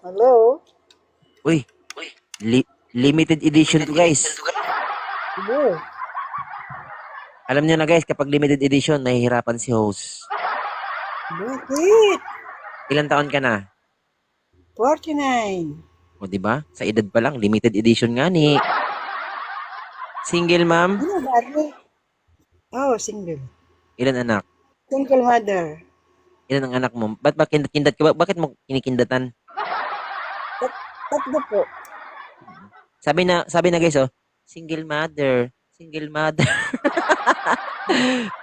Hello? Uy, limited edition to guys. Hello? Alam niyo na guys, kapag limited edition, nahihirapan si host. Bakit? Ilan taon ka na? 49. O di ba? Sa edad pa lang, limited edition nga ni. Single ma'am? Ano dati? Oh, single. Ilan anak? Single mother. Ilan ang anak mo? Ba't ba kindat-kindat ka ba? Bakit mo kinikindatan? Tatlo po. Sabi na guys, oh, single mother. Single mother.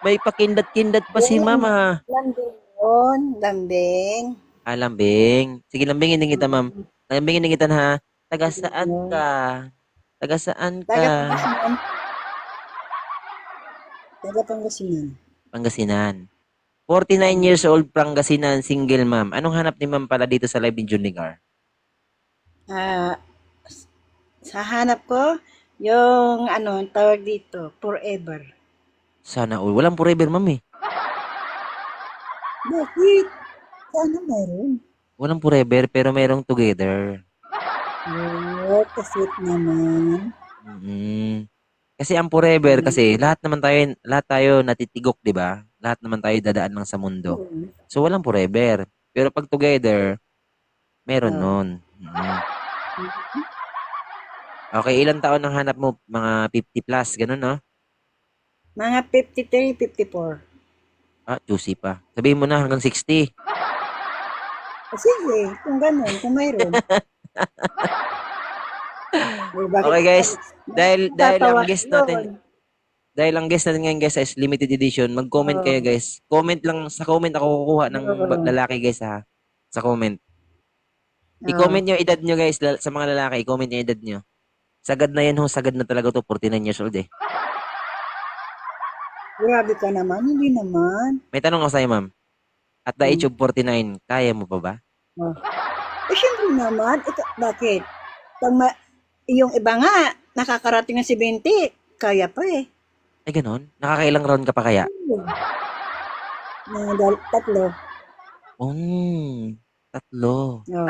May pakindat-kindat pa si mama. Lambing yun. Lambing. Ah, lambing. Sige, lambingin din kita, ma'am. Lambingin din kita ha. Taga saan ka? Taga saan ka? Taga Pangasinan. Taga Pangasinan. Pangasinan. 49 years old, Pangasinan, single ma'am. Anong hanap ni ma'am pala dito sa live ni Junigar? Sa hanap ko, yung tawag dito, forever. Sana all. Walang forever, ma'am eh. Bakit? Sana meron. Walang forever, pero merong together. Oh, kasit naman. Kasi ang forever, kasi lahat tayo natitigok, di ba? Lahat naman tayo dadaan lang sa mundo. So, walang forever. Pero pag together, meron nun. Okay, ilang taon ang hanap mo? Mga 50 plus, ganun, no? Mga 53, 54. Ah, juicy pa. Sabihin mo na hanggang 60. Sige, kung ganun, kung mayroon. Okay, guys. Dahil ang guest natin ngayon, guys, is limited edition. Mag-comment kayo, guys. Comment lang, sa comment ako kukuha ng lalaki, guys, ha? Sa comment. I-comment nyo edad nyo, guys, sa mga lalaki. I-comment nyo edad nyo. Sagad na yan, ho. Sagad na talaga to. 49 years old, eh. Grabe ka naman, hindi naman. May tanong ako sa'yo, ma'am. At the age of 49, kaya mo pa ba? Siyempre naman. Ito, bakit? Yung iba nga, nakakarating ng 70, kaya pa eh. Ay, ganun? Nakakailang round ka pa kaya? Tatlo. Tatlo. Oh.